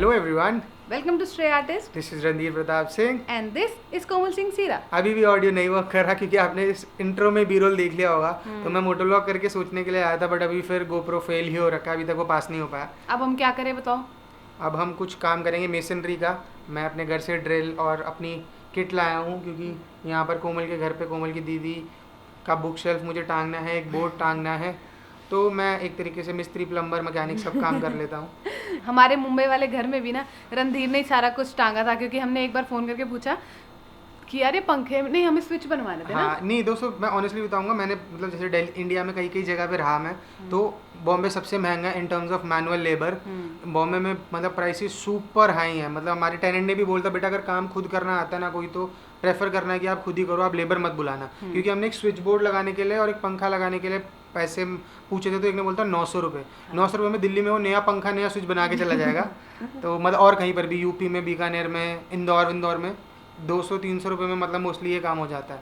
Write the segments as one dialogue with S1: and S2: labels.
S1: Hello everyone,
S2: Welcome to Stray Artist
S1: this is Randhir Pratap Singh.
S2: and this is Komal Singh Sira.
S1: अभी भी audio नहीं work कर रहा क्योंकि आपने इस इंट्रो में बी रोल देख लिया होगा। तो मैं मोटोलॉग करके सोचने के लिए आया था, बट अभी फिर गोप्रो फेल ही हो रखा है, अभी तक वो पास नहीं हो पाया।
S2: अब हम क्या करें बताओ?
S1: अब हम कुछ काम करेंगे मेसनरी का। मैं अपने घर से ड्रिल और अपनी किट लाया हूँ क्योंकि यहाँ पर कोमल के घर पे कोमल की दीदी का बुक शेल्फ मुझे टांगना है, एक बोर्ड टांगना है। तो मैं एक तरीके से मिस्त्री, प्लम्बर, मैकेनिक सब काम कर लेता हूँ।
S2: हमारे मुंबई वाले घर में भी ना रणधीर ने ही सारा कुछ टांगा था, क्योंकि हमने एक बार फोन करके पूछा कि यार ये पंखे नहीं, हमें स्विच बनवाने थे ना।
S1: हाँ नहीं दोस्तों, मैं ऑनेस्टली बताऊंगा, मैंने मतलब जैसे दिल्ली इंडिया में कई कई जगह पे रहा मैं, तो बॉम्बे सबसे महंगा है in terms of manual labour. Bombay में मतलब प्राइसेस सुपर हाई हैं। मतलब हमारे टेनेंट ने भी बोलता बेटा अगर काम खुद करना आता है ना कोई, तो प्रेफर करना है कि आप खुद ही करो, आप लेबर मत बुलाना। क्योंकि हमने एक स्विच बोर्ड लगाने के लिए और एक पंखा लगाने के लिए पैसे पूछे थे, तो एक ने बोलता 900 रुपये। 900 रुपये में दिल्ली में वो नया पंखा, नया स्विच बना के चला जाएगा। तो मतलब और कहीं पर भी, यूपी में, बीकानेर में, इंदौर में 200-300 रुपये में मतलब मोस्टली ये काम हो जाता है।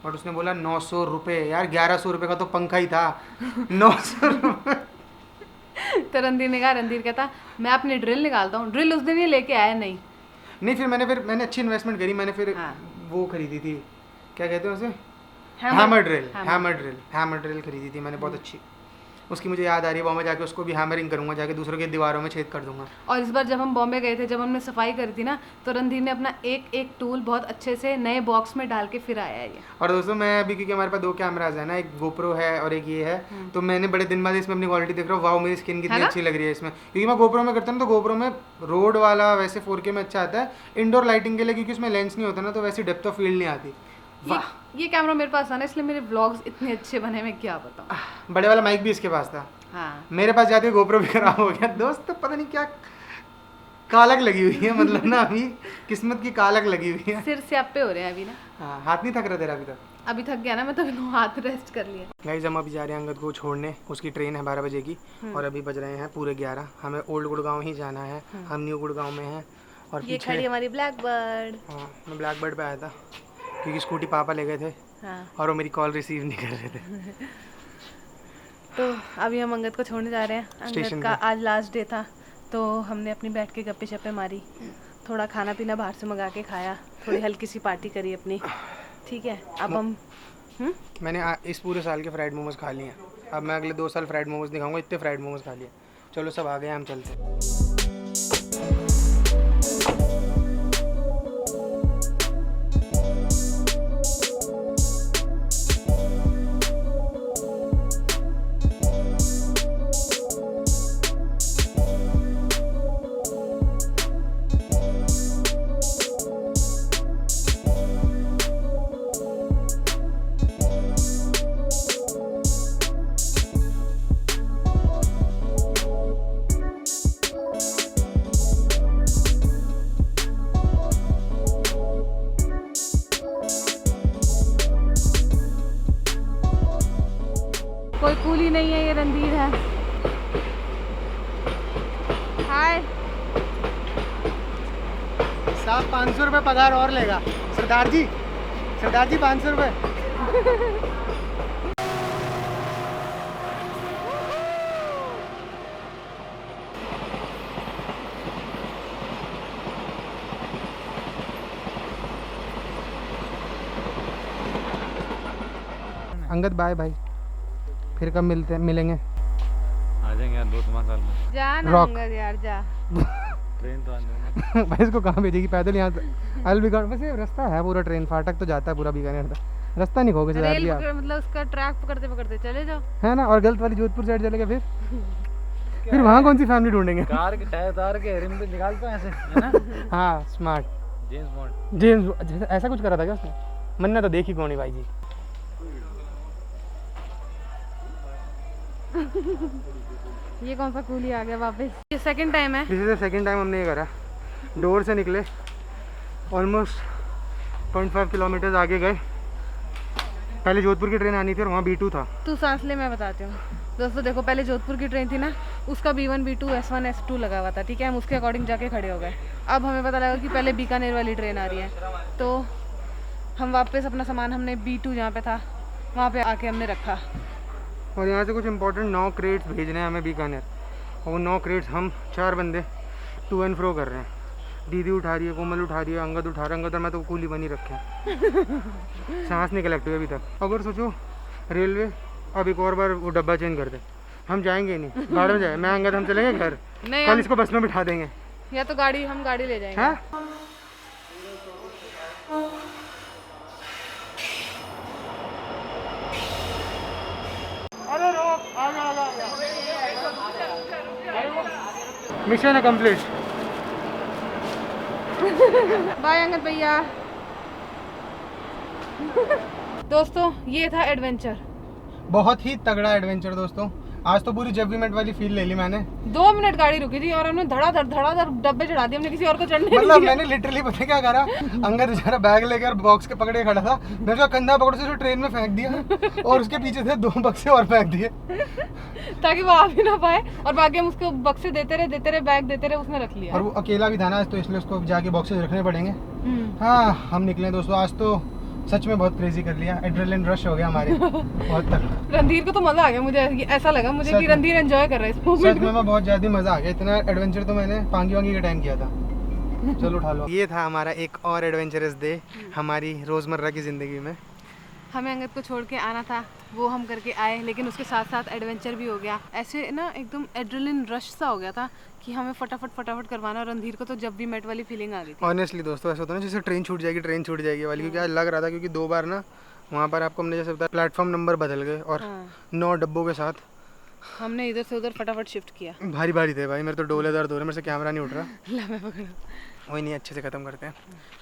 S1: बट उसने बोला 900 रुपये। यार 1100 रुपये का तो पंखा ही था, 900 रुपये।
S2: तो रणधीर ने कहा, रणधीर कहता मैं अपनी ड्रिल निकालता हूँ। ड्रिल उस दिन ये लेके आया नहीं।
S1: फिर मैंने अच्छी इन्वेस्टमेंट करी। मैंने फिर वो खरीदी थी, क्या कहते हैं उसे, हैमर ड्रिल खरीदी थी मैंने, बहुत अच्छी। उसकी मुझे याद आ रही है, बॉम्बे जाके उसको भी हैमरिंग करूंगा, जाके दूसरों की दीवारों में छेद कर दूंगा।
S2: और इस बार जब हम बॉम्बे गए थे, जब हमने सफाई करी थी ना, तो रणधीर ने अपना एक एक टूल बहुत अच्छे से नए बॉक्स में डाल के फिर आया है ये।
S1: और दोस्तों मैं अभी, क्योंकि हमारे पास 2 कैमराज है ना, एक गोप्रो है और एक ये है, तो मैंने बड़े दिन बाद इसमें अपनी क्वालिटी देख रहा हूँ। वाओ, मेरी स्किन कितनी अच्छी लग रही है इसमें। क्योंकि मैं गोप्रो में करता हूँ तो गोप्रो में रोड वाला वैसे 4K में अच्छा आता है, इंडोर लाइटिंग के लिए क्योंकि उसमें लेंस नहीं होता ना, तो वैसी डेप्थ ऑफ फील्ड नहीं आती।
S2: ये कैमरा मेरे पास था ना, इसलिए मेरे व्लॉग्स इतने अच्छे बने, मैं क्या बताऊं।
S1: बड़े वाला माइक भी इसके पास था।
S2: हाँ।
S1: मेरे पास जाते गोप्रो भी खराब हो गया दोस्त, तो पता नहीं क्या कालक लगी हुई है, मतलब ना अभी किस्मत की कालक लगी हुई है।
S2: सिर से आपे हो रहे हैं अभी ना।
S1: हाँ, हाथ नहीं थक रहा तेरा अभी तक?
S2: अभी थक गया ना मैं, तो हाथ रेस्ट कर लिया।
S1: गाइस हम अभी जा रहे हैं अंगद को छोड़ने, उसकी ट्रेन है 12 बजे की, और अभी बज रहे हैं पूरे 11। हमें ओल्ड गुड़गांव ही जाना है, हम न्यू गुड़गांव में हैं। और
S2: ये खड़ी हमारी ब्लैक बर्ड।
S1: हाँ, मैं ब्लैक बर्ड पे आया था क्योंकि स्कूटी पापा ले गए थे।
S2: हाँ।
S1: और वो मेरी कॉल रिसीव नहीं कर रहे थे।
S2: तो अभी हम अंगद को छोड़ने जा रहे हैं। अंगद का आज लास्ट डे था, तो हमने अपनी बैठ के गप्पे शप्पे मारी, थोड़ा खाना पीना बाहर से मंगा के खाया, थोड़ी हल्की सी पार्टी करी अपनी। ठीक है, अब हम
S1: मैंने इस पूरे साल के फ्राइड मोमोज खा लिए हैं। अब मैं अगले 2 साल फ्राइड मोमोज नहीं खाऊंगा, इतने फ्राइड मोमोज खा लिए। चलो सब आ गए, हम चलते हैं।
S2: कोई कूली नहीं है, ये रणधीर है। हाय
S1: साहब 500 रुपये पगार और लेगा। सरदार जी 500 रुपये। अंगद बाय भाई, फिर कब मिलेंगे?
S3: आ जाएंगे यार 2-3 साल में।
S2: जा ना
S1: Rock.
S2: अंगद यार, जा।
S3: ट्रेन तो आने
S1: भाई इसको कहाँ भेजेगी पैदल? यहाँ अलबीगढ़ वैसे रास्ता है पूरा, ट्रेन फाटक तो जाता है पूरा बीकानेर तक, रास्ता नहीं खोगे सरदार जी आप।
S2: मतलब उसका ट्रैक पकड़ते पकड़ते चले जाओ,
S1: है ना। और गलत वाली जोधपुर साइड चले गए, फिर वहाँ कौन सी फैमिली ढूंढेंगे?
S3: कार के टायर उतार के रिम पे निकालते हैं ऐसे, है ना।
S1: हाँ स्मार्ट जेम्स ऐसा कुछ करा था क्या उसने? मन्ना तो देखी कौन है भाई जी।
S2: ये कौन सा कूली आ गया वापस? ये सेकंड टाइम है।
S1: This is the second time हमने ये करा। डोर से निकले, ऑलमोस्ट 0.5 किलोमीटर आगे गए। पहले जोधपुर की ट्रेन आनी थी और वहाँ B2 था।
S2: तू सांस ले, मैं बताती हूँ। दोस्तों देखो, पहले जोधपुर की ट्रेन थी ना, उसका B1 B2 S1 S2 लगा हुआ था। ठीक है, हम उसके अकॉर्डिंग जाके खड़े हो गए। अब हमें पता लगा कि पहले बीकानेर वाली ट्रेन आ रही है, तो हम वापस अपना सामान हमने B2 जहाँ पे था वहाँ पे आके हमने रखा।
S1: और यहाँ से कुछ इंपॉर्टेंट 9 क्रेट्स भेजने हैं हमें बीकानेर, और वो 9 क्रेट्स हम 4 बंदे टू एंड फ्रो कर रहे हैं। दीदी उठा रही है, कोमल उठा रही है, अंगद उठा रहा है। अंगद और मैं तो कूली बनी रखे हैं। सांस नहीं कलेक्ट हुई अभी तक। अगर सोचो रेलवे अब एक और बार वो डब्बा चेंज कर दे, हम जाएंगे नहीं, गाड़ी में जाए। मैं अंगद हम चलेंगे घर,
S2: नहीं
S1: कल इसको बस में बिठा देंगे।
S2: या तो गाड़ी, हम गाड़ी ले जाएंगे।
S1: हाँ मिशन कंप्लीट।
S2: बाय अंगद भैया। दोस्तों ये था एडवेंचर,
S1: बहुत ही तगड़ा एडवेंचर दोस्तों। आज तो पूरी जब वी मेट वाली फील ले ली मैंने।
S2: 2 मिनट गाड़ी रुकी थी और हमने धड़ाधड़ डब्बे चढ़ा दिए। हमने किसी और को चढ़ने नहीं
S1: मतलब
S2: दिया।
S1: मैंने लिटरली पता क्या करा, अंगद बेचारा बैग लेकर बॉक्स के पकड़े खड़ा था, मैं उसका कंधा पकड़ से ट्रेन में फेंक दिया और उसके पीछे से 2 बक्से और फेंक दिए
S2: ताकि वो आ भी ना पाए। और बाकी हम उसको बक्से देते रहे, बैग देते रहे, उसने रख लिया।
S1: और वो अकेला भी था ना, तो इसलिए उसको जाके बॉक्सेस रखने पड़ेंगे।
S2: हम्म।
S1: हाँ हम निकले दोस्तों। आज तो सच में बहुत क्रेजी कर लिया, एड्रेनलिन रश हो गया हमारे बहुत तक।
S2: रणधीर को तो मजा आ गया। मुझे ऐसा लगा मुझे
S1: सच
S2: कि
S1: में।
S2: रणधीर एंजॉय कर रहा है इस
S1: सच
S2: मोमेंट
S1: में मैं बहुत ज़्यादा मज़ा आ गया। इतना एडवेंचर तो मैंने पांगी वांगी के टाइम किया था। चलो उठा लो। ये था हमारा एक और एडवेंचरस डे हमारी रोज़मर्रा की ज़िंदगी में।
S2: हमें अंगद को छोड़ के आना था, वो हम करके आए, लेकिन उसके साथ साथ एडवेंचर भी हो गया। ऐसे ना एकदम एड्रेनलिन रश सा हो गया था कि हमें फटाफट करवाना। और रणधीर को तो जब भी मेट वाली फीलिंग आ गई थी।
S1: ऑनेस्टली दोस्तों ऐसा होता है ना जैसे ट्रेन छूट जाएगी वाली, क्योंकि आज लग रहा था, क्योंकि 2 बार ना वहाँ पर आपको हमने जैसे बताया प्लेटफॉर्म नंबर बदल गए और 9 डब्बों के साथ
S2: हमने इधर से उधर फटाफट शिफ्ट किया।
S1: भारी थे भाई, मेरे तो डोले दर्द हो रहे हैं, मेरे से कैमरा नहीं उठ रहा।
S2: ला मैं पकड़ा।
S1: वही नहीं, अच्छे से ख़त्म करते हैं।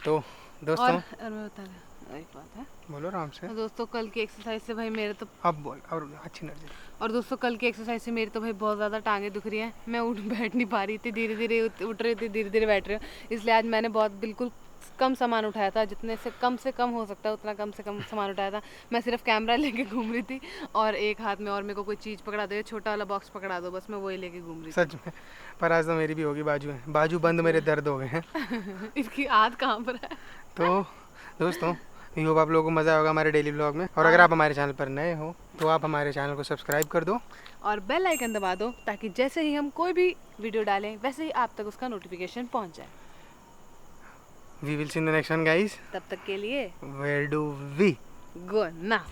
S1: तो
S2: और
S1: दोस्तों
S2: मैं बता रहा एक बात है।
S1: बोलो आराम से।
S2: तो दोस्तों कल की एक्सरसाइज से भाई मेरे तो
S1: अब बोल और अच्छी एनर्जी।
S2: और दोस्तों कल की एक्सरसाइज से मेरी तो भाई बहुत ज़्यादा टांगे दुख रही हैं। मैं बैठ नहीं पा रही थी, धीरे धीरे उठ रही थी, धीरे धीरे बैठ रही हूँ। इसलिए आज मैंने बहुत बिल्कुल कम सामान उठाया था, जितने से कम हो सकता है उतना कम से कम सामान उठाया था। मैं सिर्फ कैमरा लेके घूम रही थी और एक हाथ में और मेरे को कोई चीज़ पकड़ा दो, छोटा वाला बॉक्स पकड़ा दो, बस मैं वही लेके घूम रही थी।
S1: सच में। पर आज तो मेरी भी होगी बाजू बंद, मेरे दर्द हो गए हैं।
S2: इसकी आद कहाँ पर है।
S1: तो दोस्तों आई होप आप लोगों को मज़ा होगा हमारे डेली व्लॉग में। और अगर आप हमारे चैनल पर नए हो तो आप हमारे चैनल को सब्सक्राइब कर दो
S2: और बेल आइकन दबा दो, ताकि जैसे ही हम कोई भी वीडियो डालें वैसे ही आप तक उसका नोटिफिकेशन पहुंच जाए।
S1: We will see in the next one guys.
S2: तब तक के लिए
S1: वेयर डू वी
S2: गो ना।